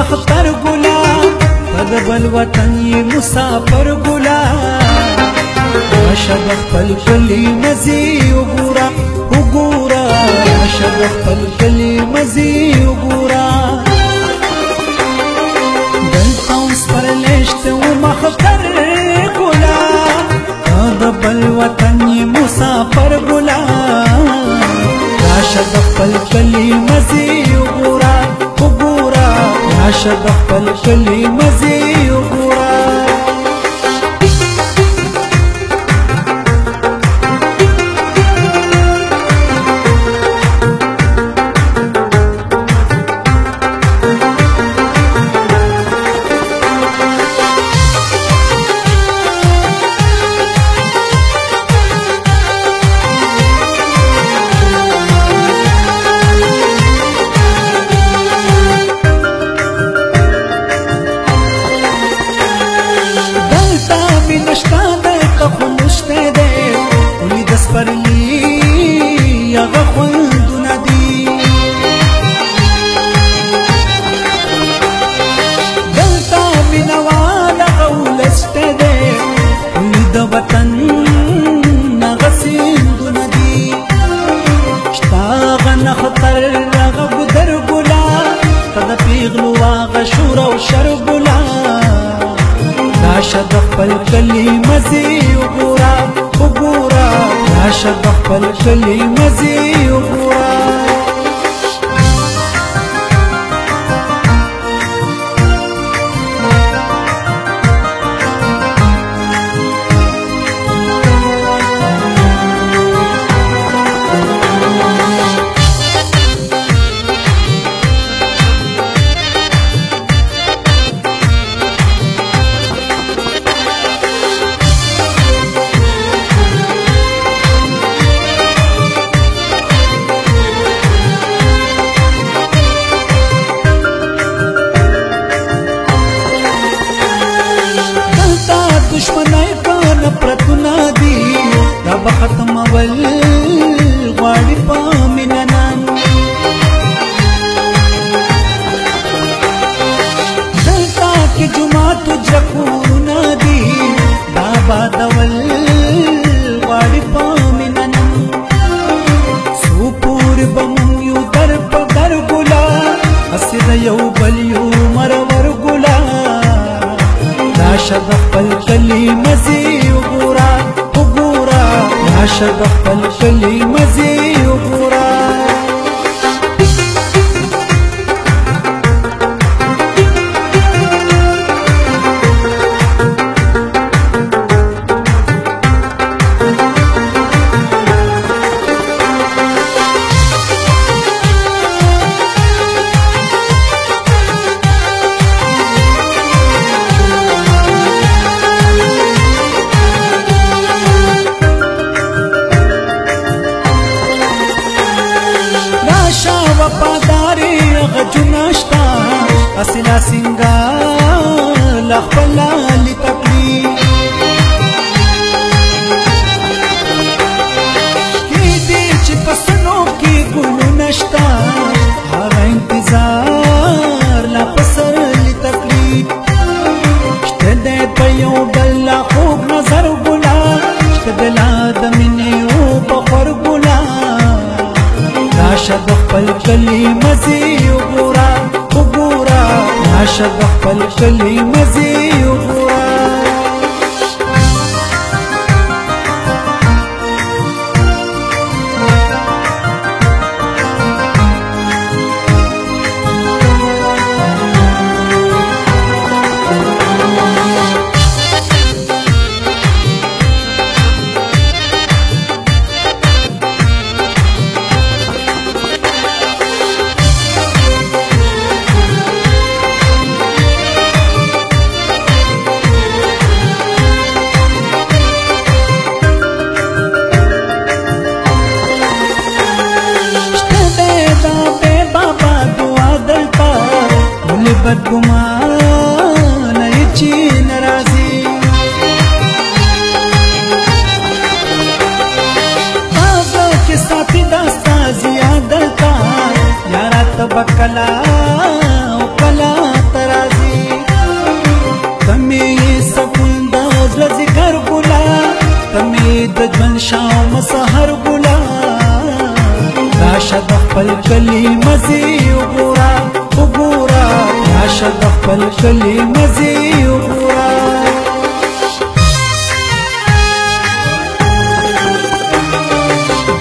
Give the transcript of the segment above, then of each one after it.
اختر ګلا د بل وطن یې مسافر ګلا راشه د خپل کلي مزي وګوره وګوره راشه د خپل کلي مزي وګوره دلته اوس پر لښته وم اختر ګلا د بل وطن یې مسافر ګلا راشه د خپل کلي مزي وګوره وګوره راشه د خپل کلي مزي وګوره راشه د خپل کلي مزي وګوره وګوره راشه د خپل کلي مزي وګوره ختم ول غواړي په مینه نن دلته کې جمعات جکونه دي دا بادول غواړي په مینه نن سو پور بم یو در په در ګلا اسید یو بل یو مرور ګلا راشه د خپل کلي مزي وګوره راشه د خپل کلي مزي وګوره وفاداری غجناشتا اصلا سنگار لخبلا لتقلی کی دی چی پسنو کی گلو نشتا هر انتظار لپسر لتقلی شته دے پیو بلا خوب نظر گلا شته بلا دمینی او بخور گلا راشه د خپل کلي مزي وګوره وګوره راشه د خپل کلي مزي وګوره بدګمان چې ناراضي تاسو کې ساتي داستا زیادتا یارا تبکلا او کلا راشه د خپل کلي مزې وګوره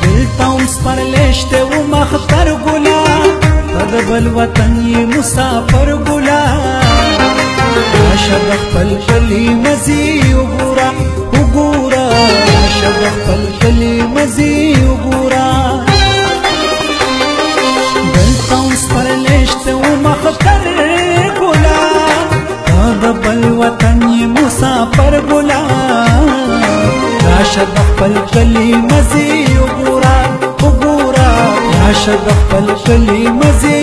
دلته هم سپرلی شته و مختر ګله ته د بل وطن یې مسافر ګله راشه د خپل کلي مزې وګوره وګوره راشه د خپل کلي مزې وګوره دلته هم سپرلی شته و مختر ګله ته د بل وطن یې مسافر ګله راشه د خپل کلي مزې وګوره وګوره راشه د خپل کلي مزې